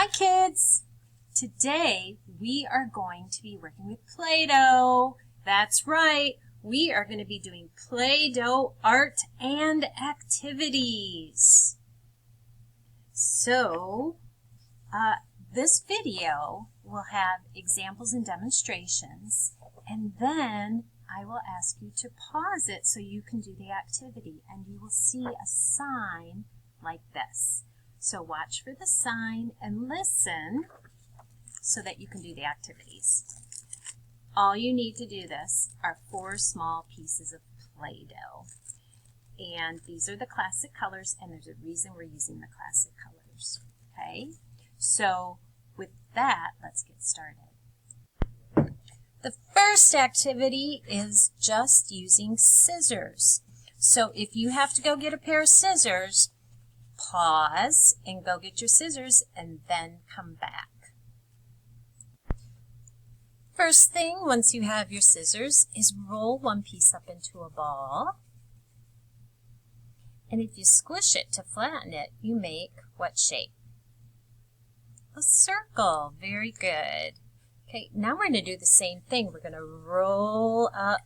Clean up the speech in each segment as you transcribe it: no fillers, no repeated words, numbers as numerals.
Hi kids! Today we are going to be working with Play-Doh. That's right, we are going to be doing Play-Doh art and activities. So, this video will have examples and demonstrations, and then I will ask you to pause it so you can do the activity, and you will see a sign like this. So watch for the sign and listen so that you can do the activities. All you need to do this are 4 small pieces of Play-Doh. And these are the classic colors, and there's a reason we're using the classic colors. Okay? So with that, let's get started. The first activity is just using scissors. So if you have to go get a pair of scissors, pause and go get your scissors and then come back. First thing, once you have your scissors, is roll one piece up into a ball. And if you squish it to flatten it, you make what shape? A circle. Very good. Okay, now we're going to do the same thing. We're going to roll up,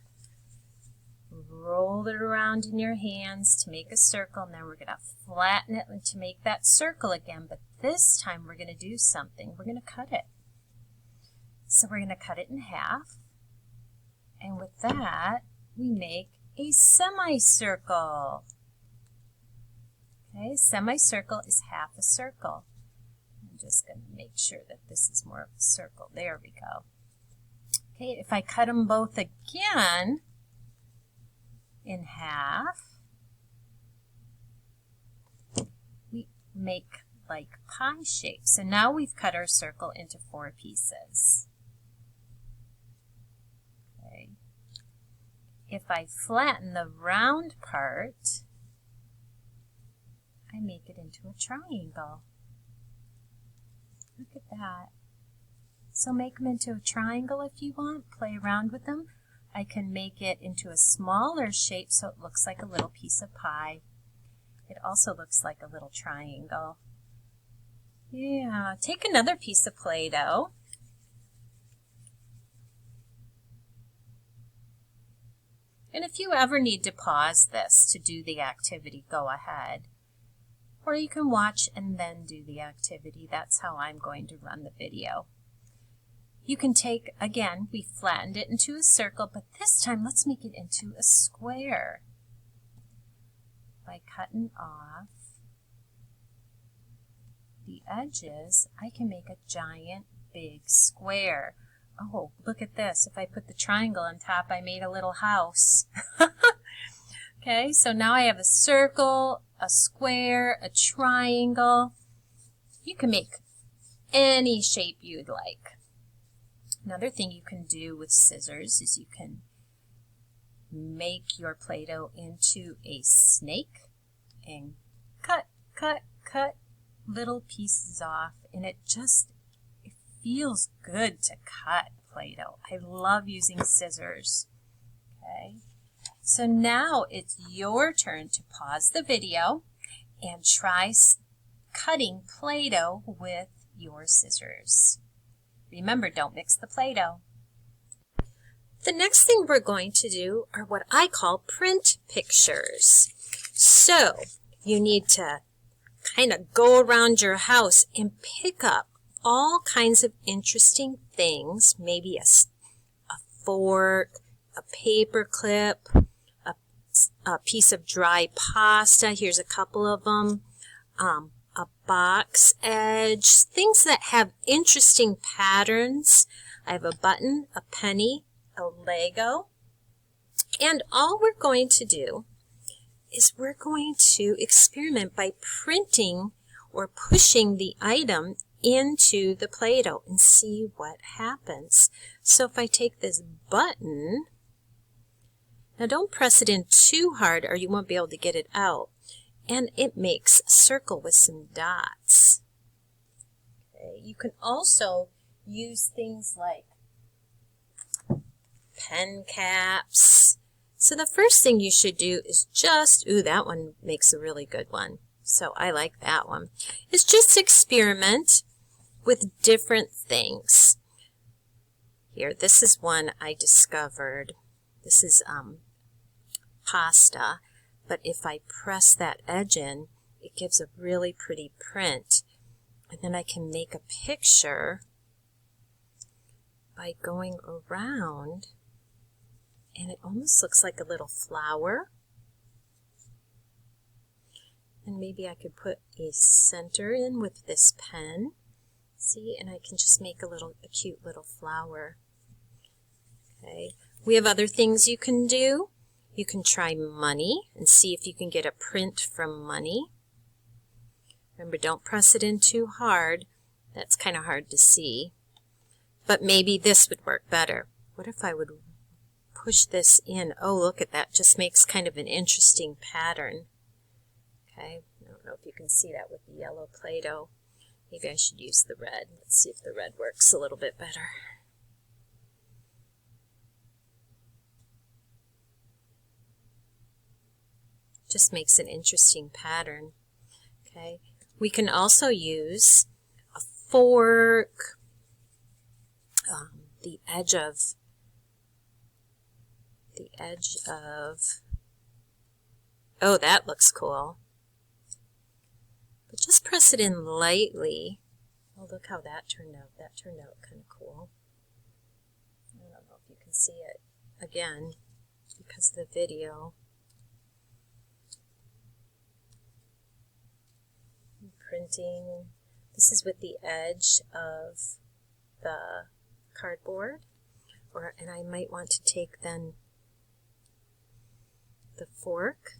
roll it around in your hands to make a circle, and then we're going to flatten it to make that circle again, but this time we're going to do something. We're going to cut it. So we're going to cut it in half, and with that we make a semicircle. Okay, semicircle is half a circle. I'm just going to make sure that this is more of a circle. There we go. Okay, if I cut them both again in half, we make like pie shape. So now we've cut our circle into 4 pieces. Okay. If I flatten the round part, I make it into a triangle. Look at that. So make them into a triangle if you want. Play around with them. I can make it into a smaller shape so it looks like a little piece of pie. It also looks like a little triangle. Yeah, take another piece of Play-Doh. And if you ever need to pause this to do the activity, go ahead. Or you can watch and then do the activity. That's how I'm going to run the video. You can take, again, we flattened it into a circle, but this time let's make it into a square. By cutting off the edges, I can make a giant big square. Oh, look at this. If I put the triangle on top, I made a little house. Okay, so now I have a circle, a square, a triangle. You can make any shape you'd like. Another thing you can do with scissors is you can make your Play-Doh into a snake and cut little pieces off, and it feels good to cut Play-Doh. I love using scissors. Okay. So now it's your turn to pause the video and try cutting Play-Doh with your scissors. Remember, don't mix the Play-Doh. The next thing we're going to do are what I call print pictures. So you need to kind of go around your house and pick up all kinds of interesting things, maybe a fork, a paper clip, a piece of dry pasta. Here's a couple of them. A box edge, things that have interesting patterns. I have a button, a penny, a Lego. And all we're going to do is we're going to experiment by printing or pushing the item into the Play-Doh and see what happens. So if I take this button, now don't press it in too hard or you won't be able to get it out. And it makes a circle with some dots. Okay. You can also use things like pen caps. So the first thing you should do is that one makes a really good one. So I like that one. Is just experiment with different things. Here, this is one I discovered. This is pasta, but if I press that edge in, it gives a really pretty print. And then I can make a picture by going around, and it almost looks like a little flower. And maybe I could put a center in with this pen. See, and I can just make a cute little flower. Okay. We have other things you can do. You can try money and see if you can get a print from money. Remember, don't press it in too hard. That's kind of hard to see. But maybe this would work better. What if I would push this in? Oh, look at that. Just makes kind of an interesting pattern. Okay. I don't know if you can see that with the yellow Play-Doh. Maybe I should use the red. Let's see if the red works a little bit better. Just makes an interesting pattern. Okay. We can also use a fork, the edge of, oh, that looks cool. But just press it in lightly. Oh, look how that turned out. That turned out kind of cool. I don't know if you can see it again because of the video. Printing. This is with the edge of the cardboard, and I might want to take then the fork.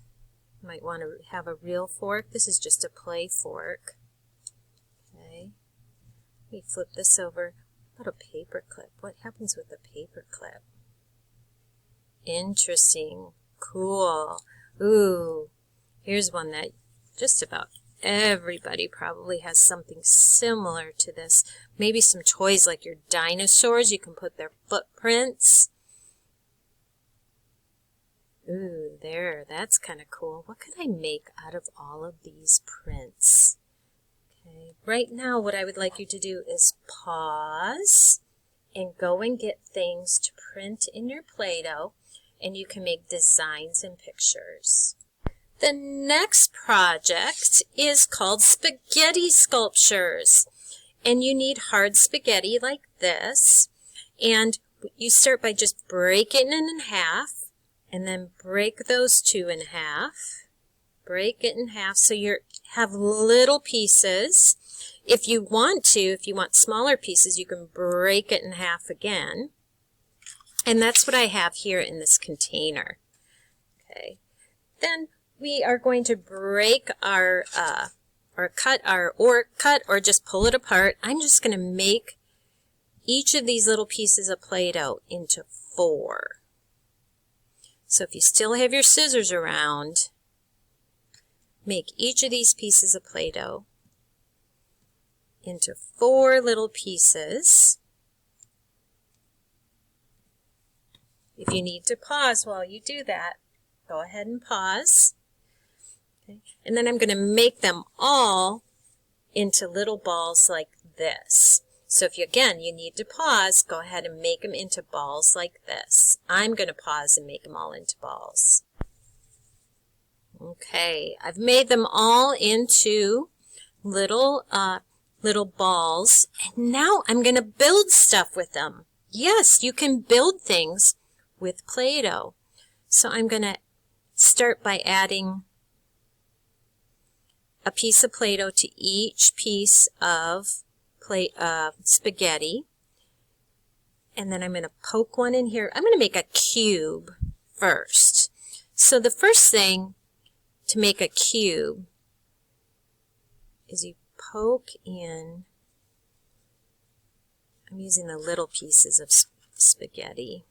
You might want to have a real fork. This is just a play fork. Okay. Let me flip this over. What about a paper clip? What happens with a paper clip? Interesting. Cool. Ooh. Here's one that just about everybody probably has something similar to this. Maybe some toys like your dinosaurs. You can put their footprints. Ooh, there. That's kind of cool. What could I make out of all of these prints? Okay. Right now, what I would like you to do is pause and go and get things to print in your Play-Doh, and you can make designs and pictures. The next project is called spaghetti sculptures, and you need hard spaghetti like this, and you start by just breaking it in half, and then break those two in half, break it in half so you have little pieces. If you want smaller pieces, you can break it in half again, and that's what I have here in this container. Okay, then we are going to break our, cut or just pull it apart. I'm just going to make each of these little pieces of Play-Doh into 4. So if you still have your scissors around, make each of these pieces of Play-Doh into 4 little pieces. If you need to pause while you do that, go ahead and pause. Okay. And then I'm going to make them all into little balls like this. So if you need to pause, go ahead and make them into balls like this. I'm going to pause and make them all into balls. Okay, I've made them all into little balls, and now I'm going to build stuff with them. Yes, you can build things with Play-Doh. So I'm going to start by adding a piece of Play-Doh to each piece of spaghetti, and then I'm going to poke one in here. I'm going to make a cube first. So the first thing to make a cube is you poke in. I'm using the little pieces of spaghetti.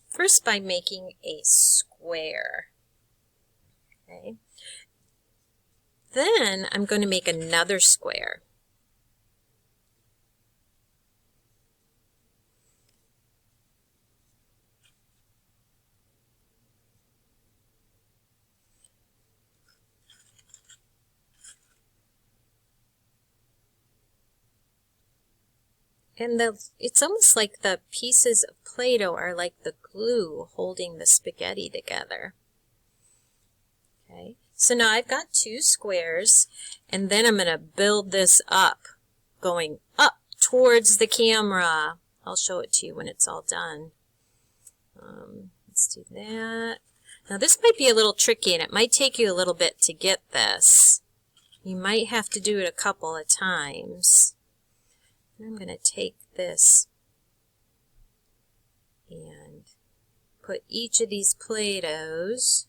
First by making a square. Okay. Then I'm going to make another square. And it's almost like the pieces of Play-Doh are like the glue holding the spaghetti together. Okay, so now I've got 2 squares, and then I'm going to build this up, going up towards the camera. I'll show it to you when it's all done. Let's do that. Now this might be a little tricky, and it might take you a little bit to get this. You might have to do it a couple of times. I'm going to take this and put each of these Play-Dohs.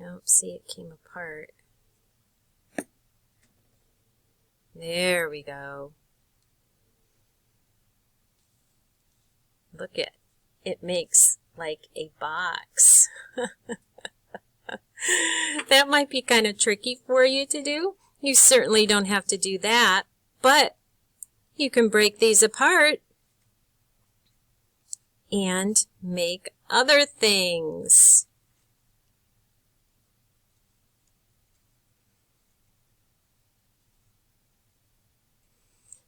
Oh, see, it came apart. There we go. Look at it, makes like a box. That might be kind of tricky for you to do. You certainly don't have to do that, but you can break these apart and make other things.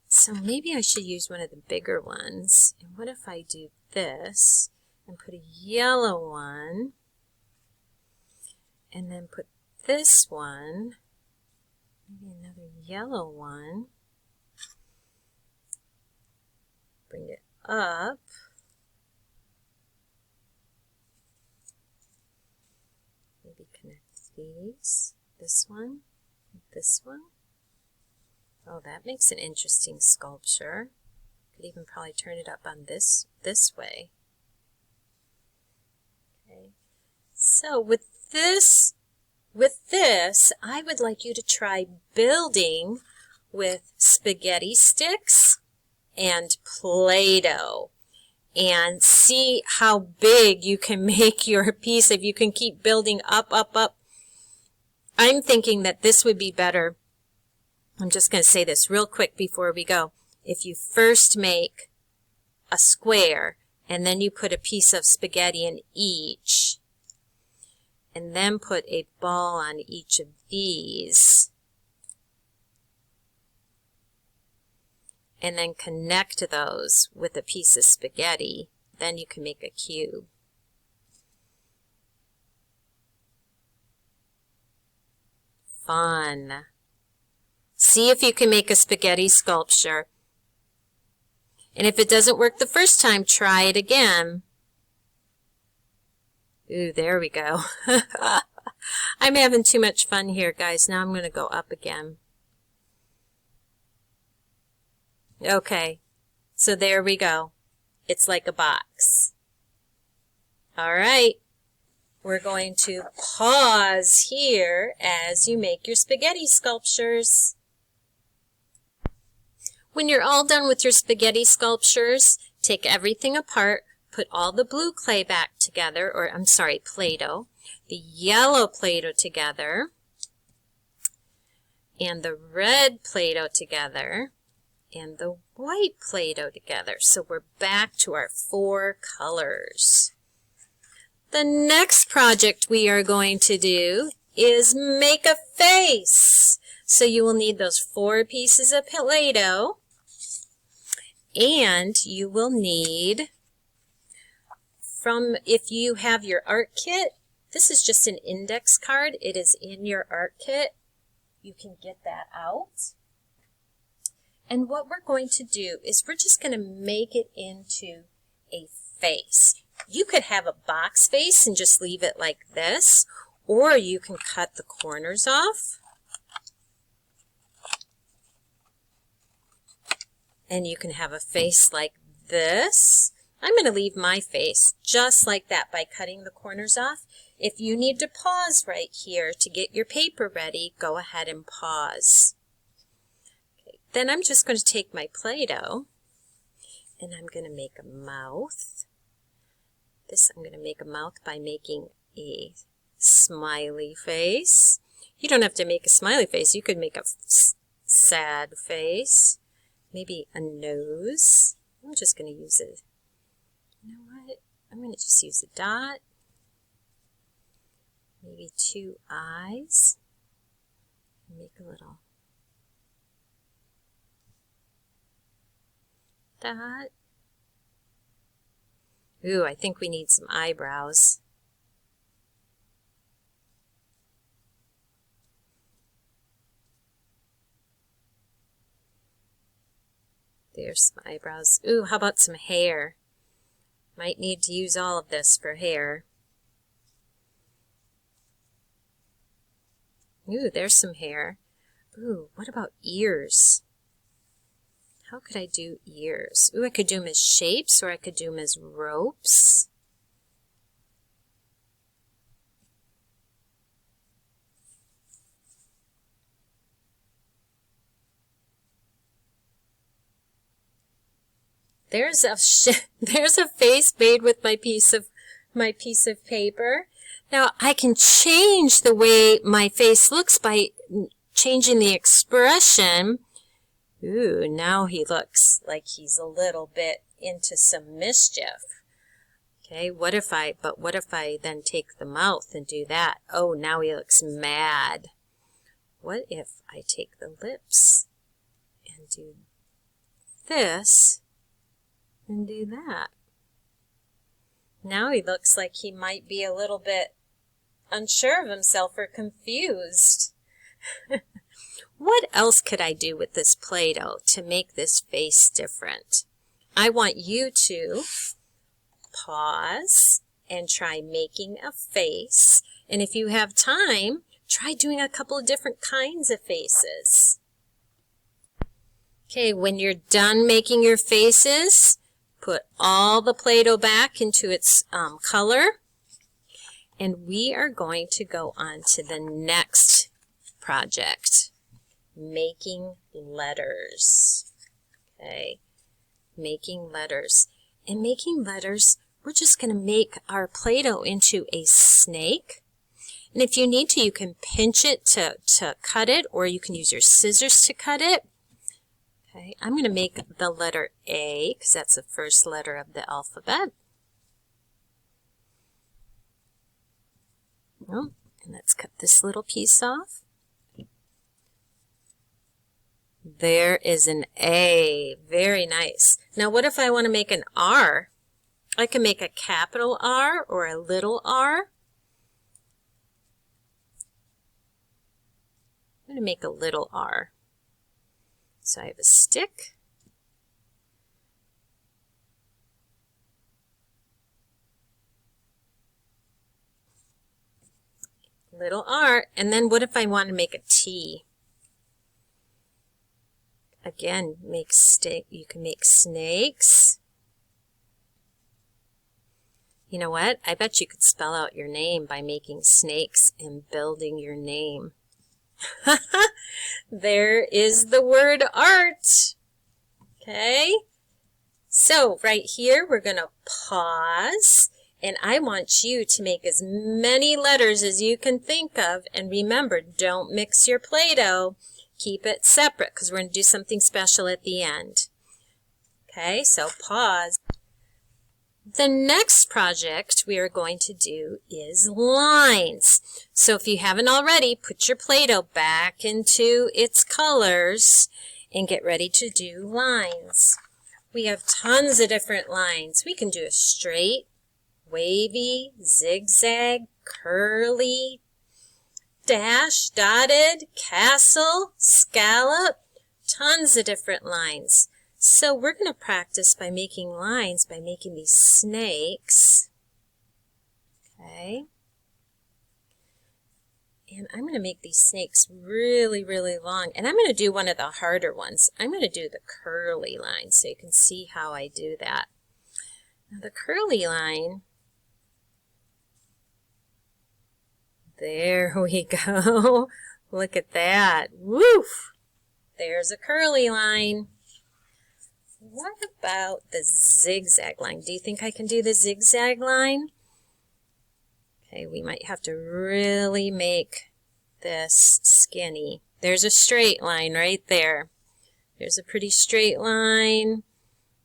So maybe I should use one of the bigger ones. And what if I do this and put a yellow one, and then put this one, maybe another yellow one, bring it up, maybe connect these, this one, this one. Oh, that makes an interesting sculpture. Could even probably turn it up on this way. Okay. So with this, I would like you to try building with spaghetti sticks and Play-Doh and see how big you can make your piece if you can keep building up, up, up. I'm thinking that this would be better. I'm just going to say this real quick before we go. If you first make a square and then you put a piece of spaghetti in each, and then put a ball on each of these, and then connect those with a piece of spaghetti, then you can make a cube. Fun. See if you can make a spaghetti sculpture. And if it doesn't work the first time, try it again. Ooh, there we go. I'm having too much fun here, guys. Now I'm going to go up again. Okay, so there we go. It's like a box. All right, we're going to pause here as you make your spaghetti sculptures. When you're all done with your spaghetti sculptures, take everything apart, put all the blue clay back together, or I'm sorry, Play-Doh, the yellow Play-Doh together, and the red Play-Doh together, and the white Play-Doh together. So we're back to our 4 colors. The next project we are going to do is make a face. So you will need those 4 pieces of Play-Doh, and you will need, if you have your art kit, this is just an index card. It is in your art kit. You can get that out. And what we're going to do is we're just going to make it into a face. You could have a box face and just leave it like this, or you can cut the corners off. And you can have a face like this. I'm going to leave my face just like that by cutting the corners off. If you need to pause right here to get your paper ready, go ahead and pause. Okay. Then I'm just going to take my Play-Doh and I'm going to make a mouth. I'm going to make a mouth by making a smiley face. You don't have to make a smiley face. You could make a sad face. Maybe a nose. I'm just going to use it. You know what? I'm going to just use a dot. Maybe 2 eyes. Make a little that. Ooh, I think we need some eyebrows. There's some eyebrows. Ooh, how about some hair? Might need to use all of this for hair. Ooh, there's some hair. Ooh, what about ears? How could I do ears? Ooh, I could do them as shapes, or I could do them as ropes. There's a face made with my piece of paper. Now I can change the way my face looks by changing the expression. Ooh, now he looks like he's a little bit into some mischief. Okay, what if I then take the mouth and do that? Oh, now he looks mad. What if I take the lips and do this and do that? Now he looks like he might be a little bit unsure of himself or confused. What else could I do with this Play-Doh to make this face different? I want you to pause and try making a face. And if you have time, try doing a couple of different kinds of faces. Okay, when you're done making your faces, put all the Play-Doh back into its color. And we are going to go on to the next project, making letters. Okay, making letters. And making letters, we're just going to make our Play-Doh into a snake. And if you need to, you can pinch it to cut it, or you can use your scissors to cut it. Okay, I'm going to make the letter A, because that's the first letter of the alphabet. Oh, and let's cut this little piece off. There is an A. Very nice. Now what if I want to make an R? I can make a capital R or a little r. I'm going to make a little r. So I have a stick. Little r. And then what if I want to make a T? Again, you can make snakes. You know what? I bet you could spell out your name by making snakes and building your name. There is the word art. Okay? So right here, we're going to pause. And I want you to make as many letters as you can think of. And remember, don't mix your Play-Doh. Keep it separate because we're going to do something special at the end. Okay, so pause. The next project we are going to do is lines. So if you haven't already, put your Play-Doh back into its colors and get ready to do lines. We have tons of different lines. We can do a straight, wavy, zigzag, curly, dash, dotted, castle, scallop, tons of different lines. So we're going to practice by making lines, by making these snakes. Okay. And I'm going to make these snakes really, really long. And I'm going to do one of the harder ones. I'm going to do the curly line so you can see how I do that. Now the curly line, there we go. Look at that. Woof! There's a curly line. What about the zigzag line? Do you think I can do the zigzag line? Okay, we might have to really make this skinny. There's a straight line right there. There's a pretty straight line,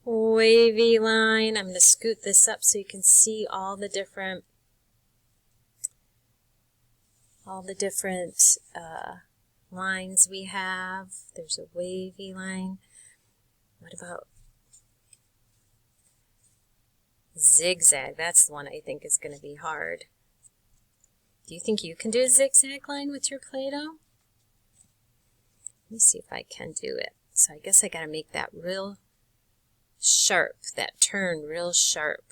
wavy line. I'm going to scoot this up so you can see all the different lines we have. There's a wavy line. What about Zigzag, that's the one I think is going to be hard. Do you think you can do a zigzag line with your Play-Doh? Let me see if I can do it. So I guess I got to make that real sharp, that turn real sharp.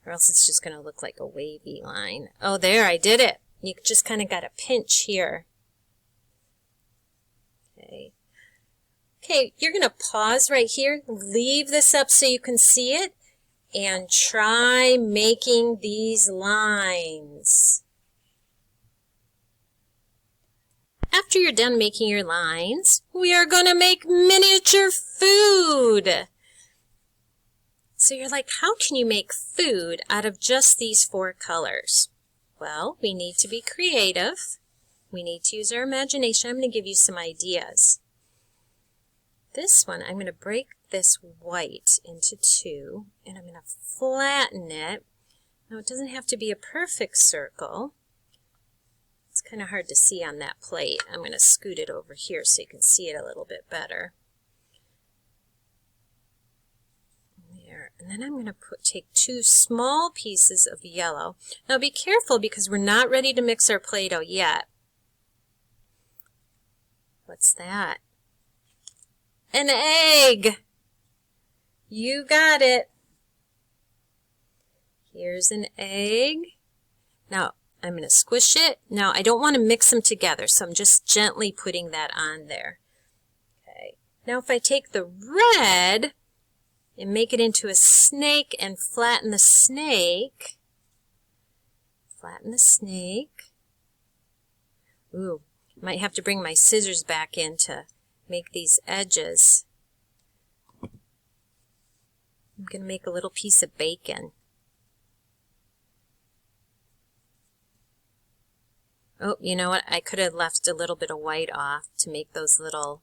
Or else it's just going to look like a wavy line. Oh, there, I did it. You just kind of got to pinch here. Okay. Okay, you're going to pause right here. Leave this up so you can see it. And try making these lines. After you're done making your lines, we are going to make miniature food. So you're like, how can you make food out of just these 4 colors? Well, we need to be creative. We need to use our imagination. I'm going to give you some ideas. This one, I'm going to break this white into 2, and I'm going to flatten it. Now, it doesn't have to be a perfect circle. It's kind of hard to see on that plate. I'm going to scoot it over here so you can see it a little bit better. There. And then I'm going to take 2 small pieces of yellow. Now be careful because we're not ready to mix our Play-Doh yet. What's that? An egg! You got it. Here's an egg. Now, I'm going to squish it. Now, I don't want to mix them together, so I'm just gently putting that on there. Okay. Now, if I take the red and make it into a snake and flatten the snake. Flatten the snake. Ooh, might have to bring my scissors back in to make these edges. I'm going to make a little piece of bacon. Oh, you know what? I could have left a little bit of white off to make those little,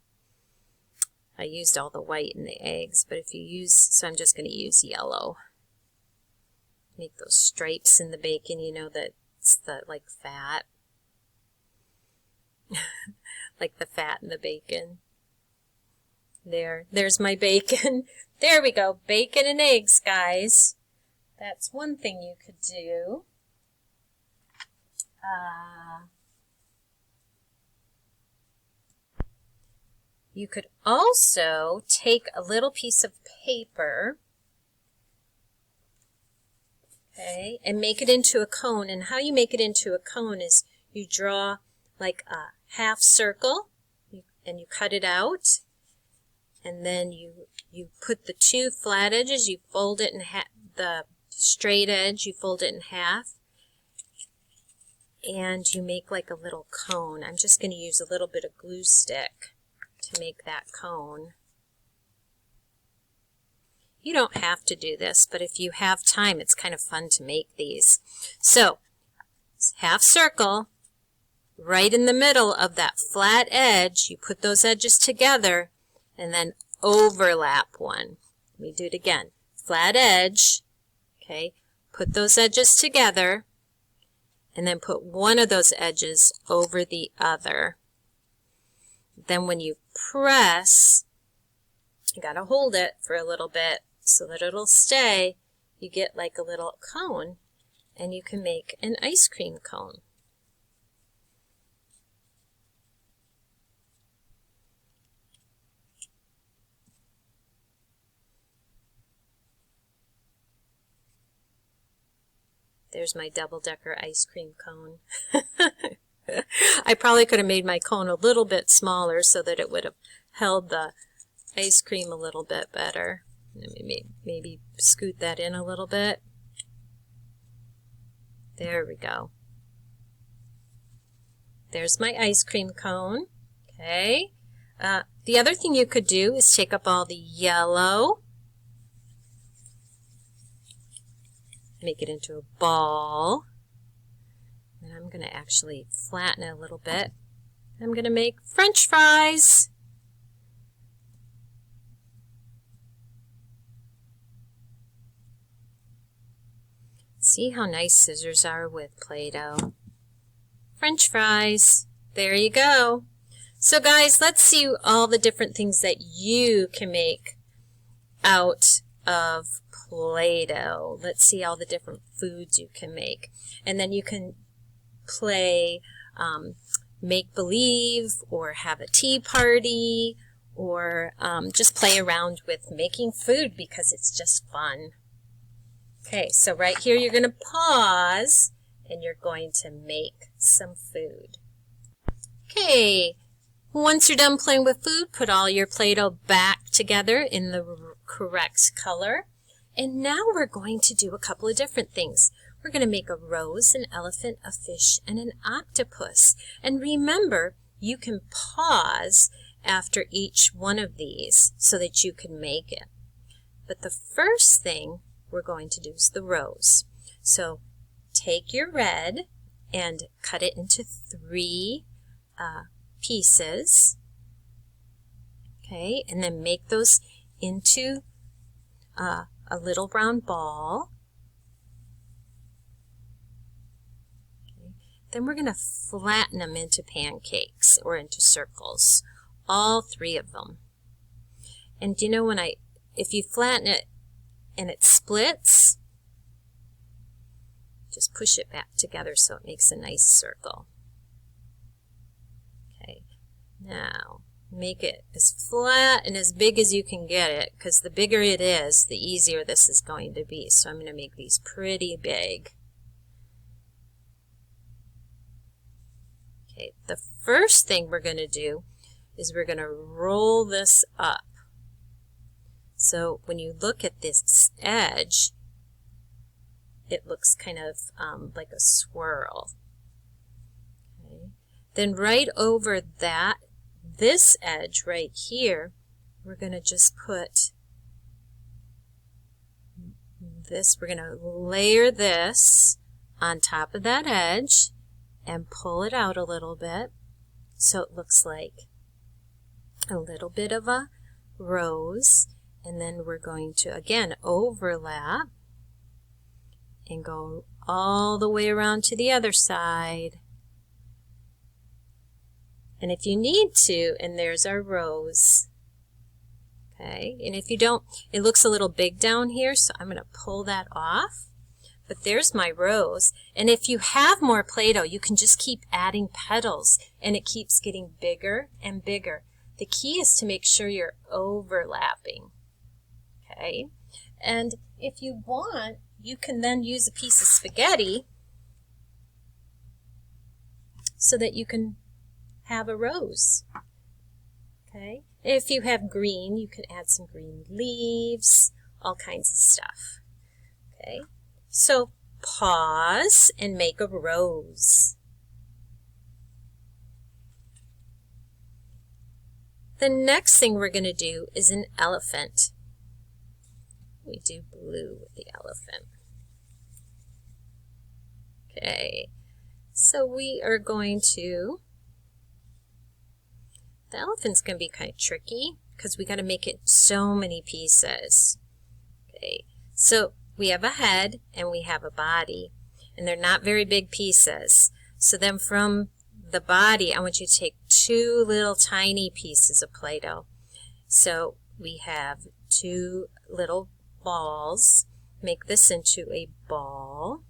I used all the white in the eggs, but if you use, so I'm just going to use yellow. Make those stripes in the bacon, you know, that's the, like, fat. Like the fat in the bacon. There's my bacon. There we go, bacon and eggs, guys. That's one thing you could do. You could also take a little piece of paper, okay, and make it into a cone. And how you make it into a cone is you draw like a half circle and you cut it out, and then you put the 2 flat edges, you fold it in half, the straight edge, you fold it in half, and you make like a little cone. I'm just going to use a little bit of glue stick to make that cone. You don't have to do this, but if you have time, it's kind of fun to make these. So, half circle, right in the middle of that flat edge, you put those edges together, and then overlap one. Let me do it again. Flat edge, okay, put those edges together, and then put one of those edges over the other. Then when you press, you got to hold it for a little bit so that it'll stay. You get like a little cone, and you can make an ice cream cone. There's my double-decker ice cream cone. I probably could have made my cone a little bit smaller so that it would have held the ice cream a little bit better. Let me maybe scoot that in a little bit. There we go. There's my ice cream cone. Okay. The other thing you could do is take up all the yellow, make it into a ball, and I'm going to actually flatten it a little bit. I'm going to make French fries. See how nice scissors are with Play-Doh. French fries. There you go. So guys, let's see all the different things that you can make out of Play-Doh. Let's see all the different foods you can make. And then you can play make-believe or have a tea party or just play around with making food because it's just fun. Okay, so right here you're going to pause and you're going to make some food. Okay, once you're done playing with food, put all your Play-Doh back together in the correct color. And now we're going to do a couple of different things. We're going to make a rose, an elephant, a fish, and an octopus. And remember, you can pause after each one of these so that you can make it. But the first thing we're going to do is the rose. So take your red and cut it into 3 pieces. Okay, and then make those into a little round ball. Okay. Then we're going to flatten them into pancakes or into circles, all 3 of them. And you know, if you flatten it and it splits, just push it back together so it makes a nice circle. Okay, now make it as flat and as big as you can get it, because the bigger it is, the easier this is going to be. So I'm going to make these pretty big. Okay, the first thing we're going to do is we're going to roll this up. So when you look at this edge, it looks kind of like a swirl. Okay. Then right over this edge right here, we're going to just put this, we're going to layer this on top of that edge and pull it out a little bit so it looks like a little bit of a rose. And then we're going to again overlap and go all the way around to the other side. And if you need to, and there's our rose. Okay, and if you don't, it looks a little big down here, so I'm going to pull that off. But there's my rose. And if you have more Play-Doh, you can just keep adding petals, and it keeps getting bigger and bigger. The key is to make sure you're overlapping. Okay, and if you want, you can then use a piece of spaghetti so that you can have a rose. Okay, if you have green, you can add some green leaves, all kinds of stuff. Okay, so pause and make a rose. The next thing we're going to do is an elephant. We do blue with the elephant. Okay, so we are going to, the elephant's going to be kind of tricky because we got to make it so many pieces. Okay, so we have a head and we have a body, and they're not very big pieces. So then from the body, I want you to take 2 little tiny pieces of Play-Doh. So we have 2 little balls. Make this into a ball.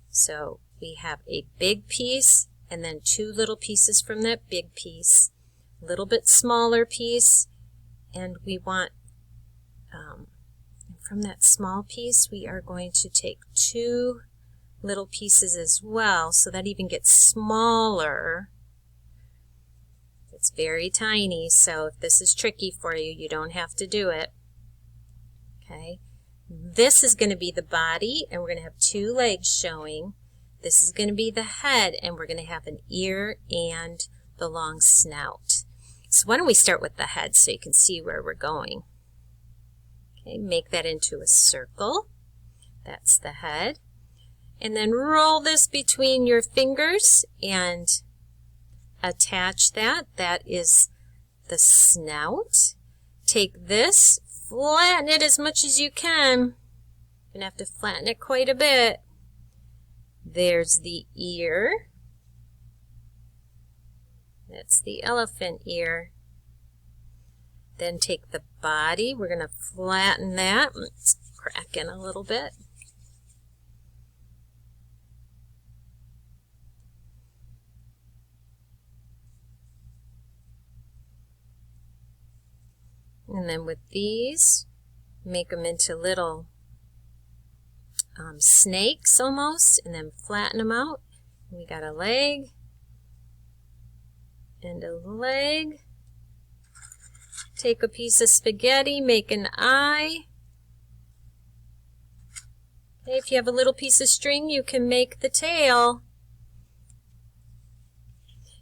So we have a big piece and then 2 little pieces from that big piece, a little bit smaller piece, and we want from that small piece we are going to take 2 little pieces as well, so that even gets smaller. It's very tiny, so if this is tricky for you, you don't have to do it. Okay, this is going to be the body, and we're going to have 2 legs showing. This is going to be the head, and we're going to have an ear and the long snout. So why don't we start with the head so you can see where we're going. Okay, make that into a circle. That's the head. And then roll this between your fingers and attach that. That is the snout. Take this, flatten it as much as you can. You're going to have to flatten it quite a bit. There's the ear. That's the elephant ear. Then take the body, we're going to flatten that. Let's crack in a little bit. And then with these, make them into little snakes almost, and then flatten them out. We got a leg and a leg. Take a piece of spaghetti, make an eye. Okay, if you have a little piece of string, you can make the tail.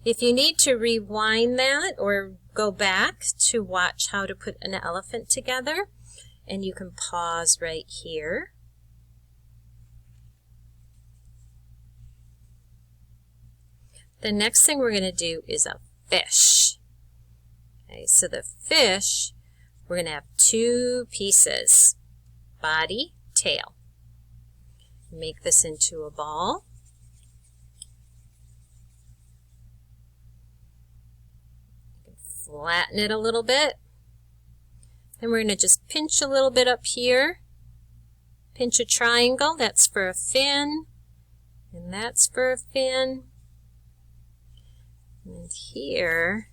If you need to rewind that or go back to watch how to put an elephant together, and you can pause right here. The next thing we're going to do is a fish. Okay, so the fish, we're going to have two pieces, body, tail. Make this into a ball. Flatten it a little bit. Then we're going to just pinch a little bit up here. Pinch a triangle, that's for a fin, and that's for a fin. And here,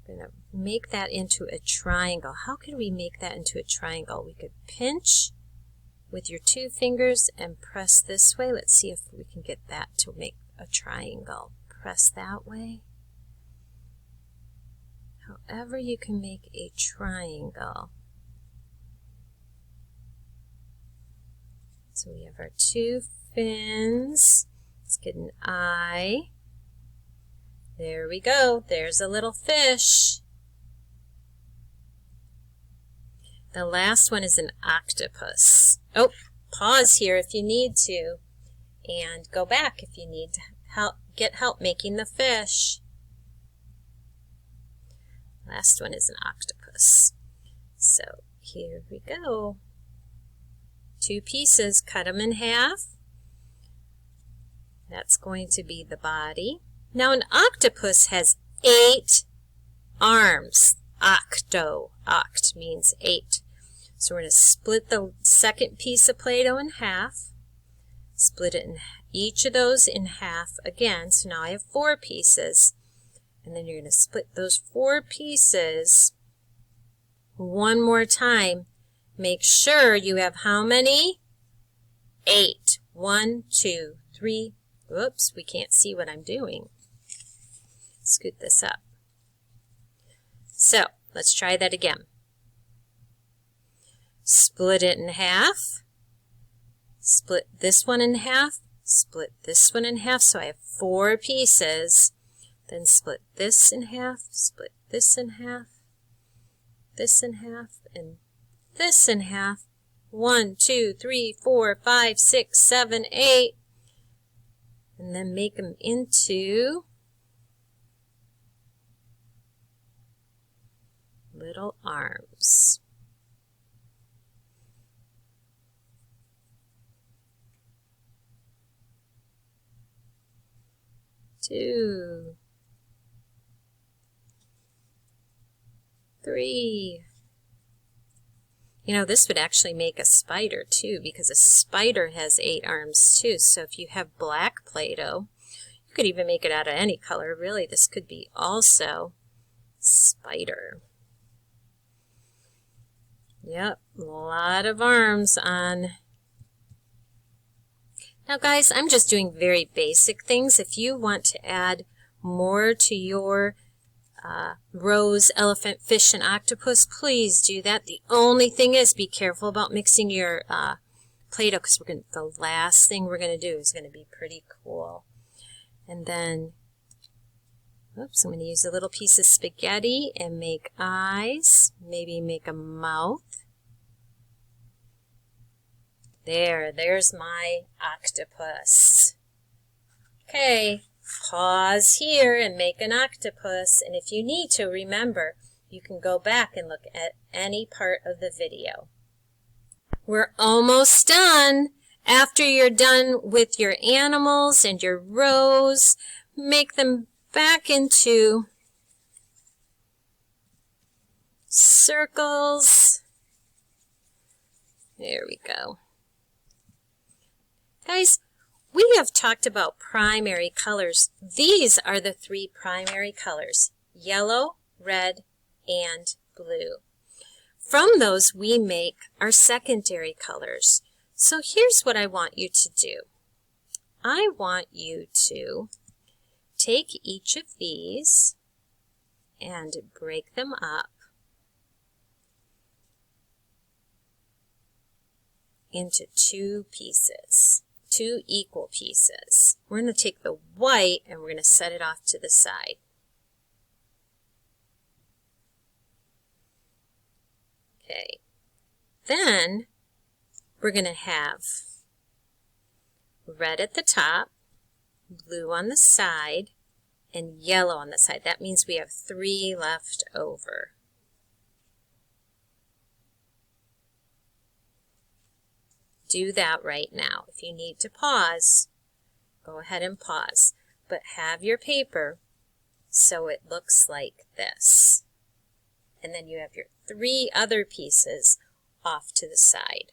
we're going to make that into a triangle. How could we make that into a triangle? We could pinch with your two fingers and press this way. Let's see if we can get that to make a triangle. Press that way. However you can make a triangle. So we have our two fins. Let's get an eye. There we go. There's a little fish. The last one is an octopus. Oh, pause here if you need to, and go back if you need to get help making the fish. Last one is an octopus. So here we go. Two pieces, cut them in half. That's going to be the body. Now an octopus has 8 arms. Oct means 8. So we're going to split the second piece of Play-Doh in half. Split it in each of those in half again. So now I have 4 pieces. And then you're going to split those 4 pieces one more time. Make sure you have how many? 8. 1, 2, 3. Oops, we can't see what I'm doing. Scoot this up. So, let's try that again. Split it in half. Split this one in half. Split this one in half. So I have 4 pieces. Then split this in half. Split this in half. This in half. And this in half. 1, 2, 3, 4, 5, 6, 7, 8. And then make them into little arms. Two, 3. You know, this would actually make a spider too, because a spider has 8 arms too. So if you have black Play-Doh, you could even make it out of any color. Really, this could be also spider. Yep, a lot of arms on. Now guys, I'm just doing very basic things. If you want to add more to your rose, elephant, fish, and octopus, please do that. The only thing is be careful about mixing your Play-Doh, because the last thing we're going to do is going to be pretty cool. And then, oops, I'm going to use a little piece of spaghetti and make eyes, maybe make a mouth. There's my octopus. Okay. Pause here and make an octopus, and if you need to, remember, you can go back and look at any part of the video. We're almost done. After you're done with your animals and your rose, make them back into circles. There we go. Guys, we have talked about primary colors. These are the three primary colors: yellow, red, and blue. From those, we make our secondary colors. So here's what I want you to do. I want you to take each of these and break them up into two pieces, two equal pieces. We're going to take the white and we're going to set it off to the side. Okay, then we're going to have red at the top, blue on the side, and yellow on the side. That means we have 3 left over. Do that right now. If you need to pause, go ahead and pause. But have your paper so it looks like this. And then you have your 3 other pieces off to the side.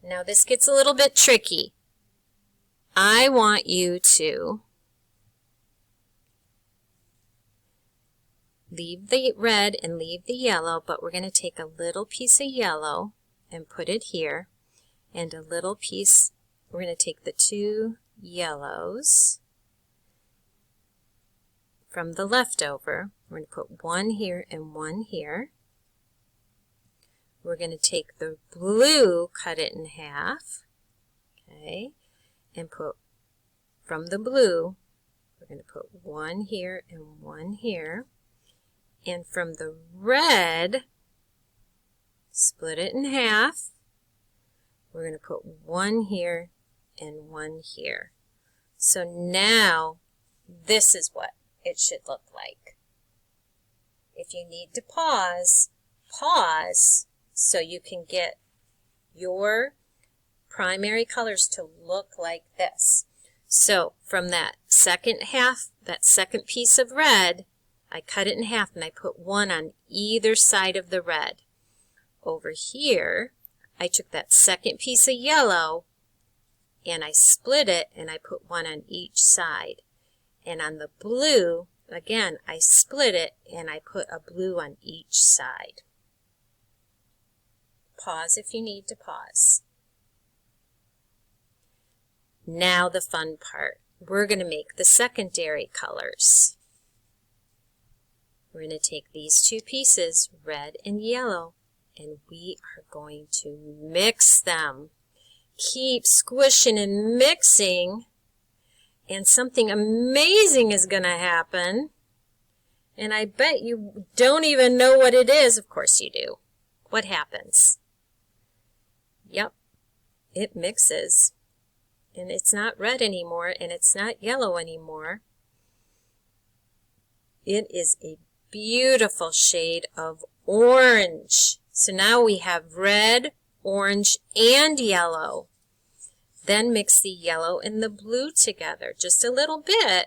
Now this gets a little bit tricky. I want you to leave the red and leave the yellow, but we're going to take a little piece of yellow and put it here, and a little piece, we're going to take the 2 yellows from the leftover. We're going to put 1 here and 1 here. We're going to take the blue, cut it in half, okay, and put from the blue, we're going to put 1 here and 1 here. And from the red, split it in half. We're going to put 1 here and 1 here. So now this is what it should look like. If you need to pause, pause so you can get your primary colors to look like this. So from that second half, that second piece of red, I cut it in half and I put 1 on either side of the red. Over here, I took that second piece of yellow and I split it and I put 1 on each side. And on the blue, again, I split it and I put a blue on each side. Pause if you need to pause. Now the fun part. We're going to make the secondary colors. We're going to take these 2 pieces, red and yellow, and we are going to mix them. Keep squishing and mixing, and something amazing is going to happen. And I bet you don't even know what it is. Of course you do. What happens? Yep, it mixes. And it's not red anymore, and it's not yellow anymore. It is a beautiful shade of orange. So now we have red, orange, and yellow. Then mix the yellow and the blue together, just a little bit.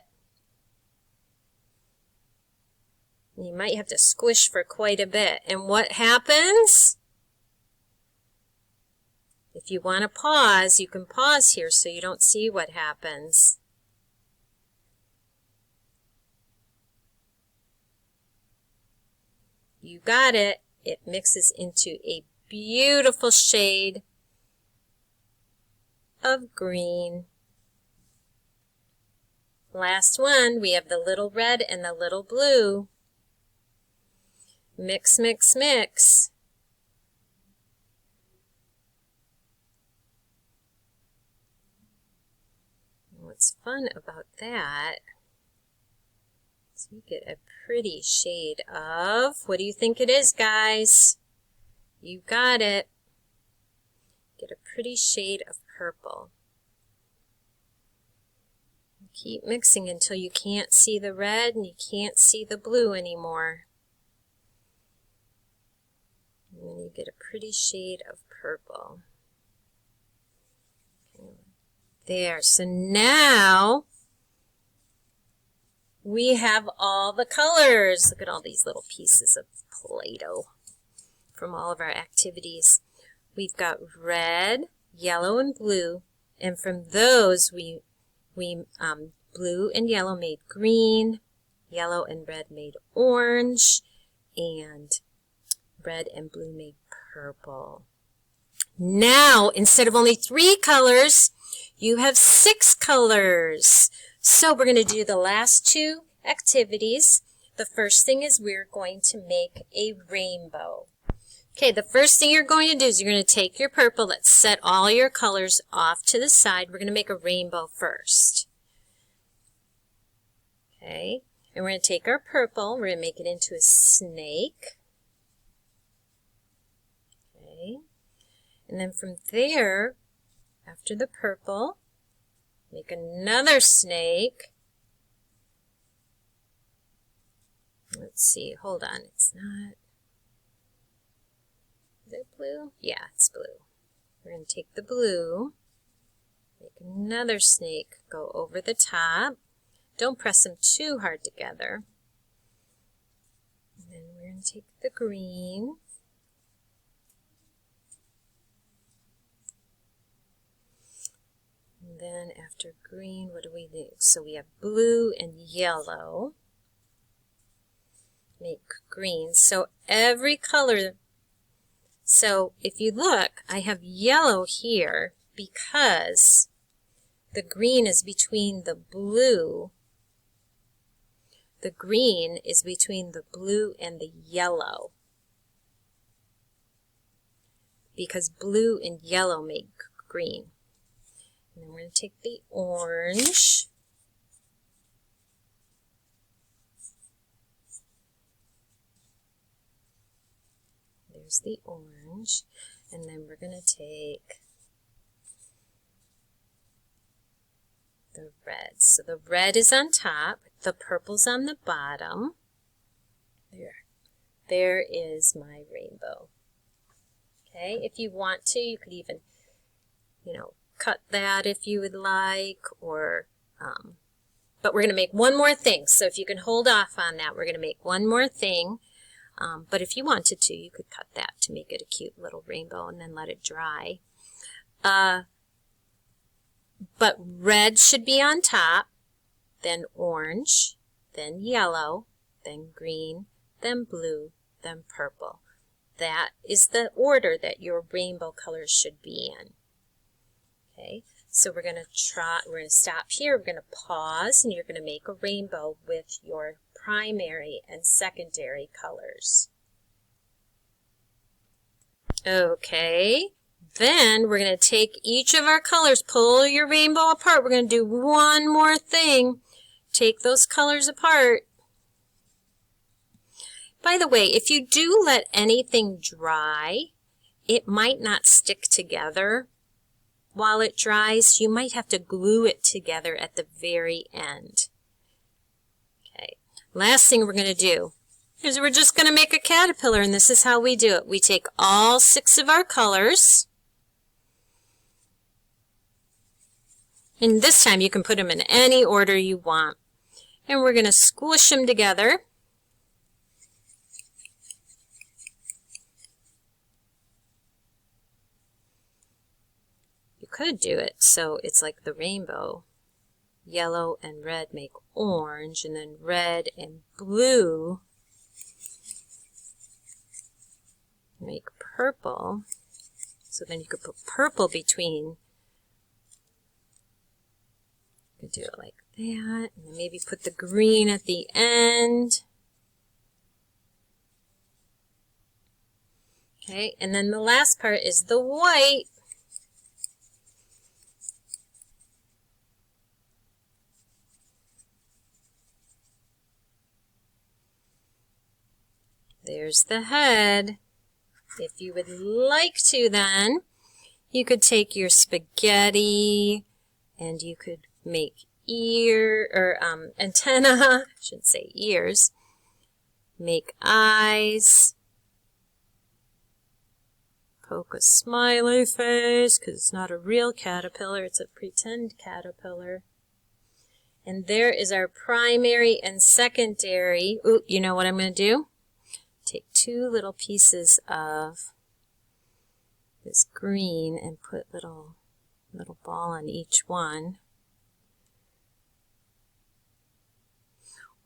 You might have to squish for quite a bit. And what happens? If you want to pause, you can pause here so you don't see what happens. You got it. It mixes into a beautiful shade of green. Last one, we have the little red and the little blue. Mix, mix, mix. What's fun about that is you get a pretty shade of, what do you think it is, guys? You got it. Get a pretty shade of purple. Keep mixing until you can't see the red and you can't see the blue anymore. And then you get a pretty shade of purple. There. So now we have all the colors. Look at all these little pieces of Play-Doh from all of our activities. We've got red, yellow, and blue. And from those, blue and yellow made green, yellow and red made orange, and red and blue made purple. Now, instead of only 3 colors, you have 6 colors. So we're going to do the last 2 activities. The first thing is we're going to make a rainbow. Okay, the first thing you're going to do is you're going to take your purple. Let's set all your colors off to the side. We're going to make a rainbow first. Okay, and we're going to take our purple. We're going to make it into a snake. Okay, and then from there, after the purple, make another snake. Let's see, hold on, it's not, is it blue? Yeah, it's blue. We're going to take the blue, make another snake, go over the top. Don't press them too hard together. And then we're going to take the green. And then after green, what do we do? So we have blue and yellow. Make green. So every color, so if you look, I have yellow here because the green is between the blue. The green is between the blue and the yellow because blue and yellow make green. And then we're going to take the orange. There's the orange. And then we're going to take the red. So the red is on top, the purple's on the bottom. There. There is my rainbow. Okay, if you want to, you could even, cut that if you would like, or, but we're going to make one more thing. So if you can hold off on that, we're going to make one more thing. But if you wanted to, you could cut that to make it a cute little rainbow and then let it dry. But red should be on top, then orange, then yellow, then green, then blue, then purple. That is the order that your rainbow colors should be in. Okay, so we're going to stop here, we're going to pause, and you're going to make a rainbow with your primary and secondary colors. Okay, then we're going to take each of our colors, pull your rainbow apart. We're going to do one more thing. Take those colors apart. By the way, if you do let anything dry, it might not stick together while it dries. You might have to glue it together at the very end. Okay, last thing we're going to do is we're just going to make a caterpillar, and this is how we do it. We take all 6 of our colors, and this time you can put them in any order you want, and we're going to squish them together. You could do it so it's like the rainbow. Yellow and red make orange, and then red and blue make purple. So then you could put purple between. You could do it like that, and then maybe put the green at the end. Okay, and then the last part is the white. There's the head. If you would like to, then you could take your spaghetti and you could make antenna, I shouldn't say ears, make eyes, poke a smiley face because it's not a real caterpillar, it's a pretend caterpillar. And there is our primary and secondary. Ooh, you know what I'm going to do? Take two little pieces of this green and put little ball on each one.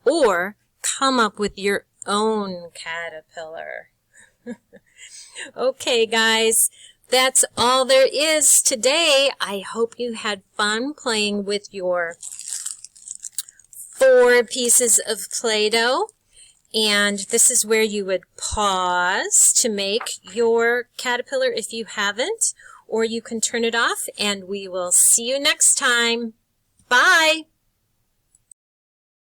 Or come up with your own caterpillar. Okay, guys, that's all there is today. I hope you had fun playing with your 4 pieces of Play-Doh. And this is where you would pause to make your caterpillar if you haven't, or you can turn it off, and we will see you next time. Bye!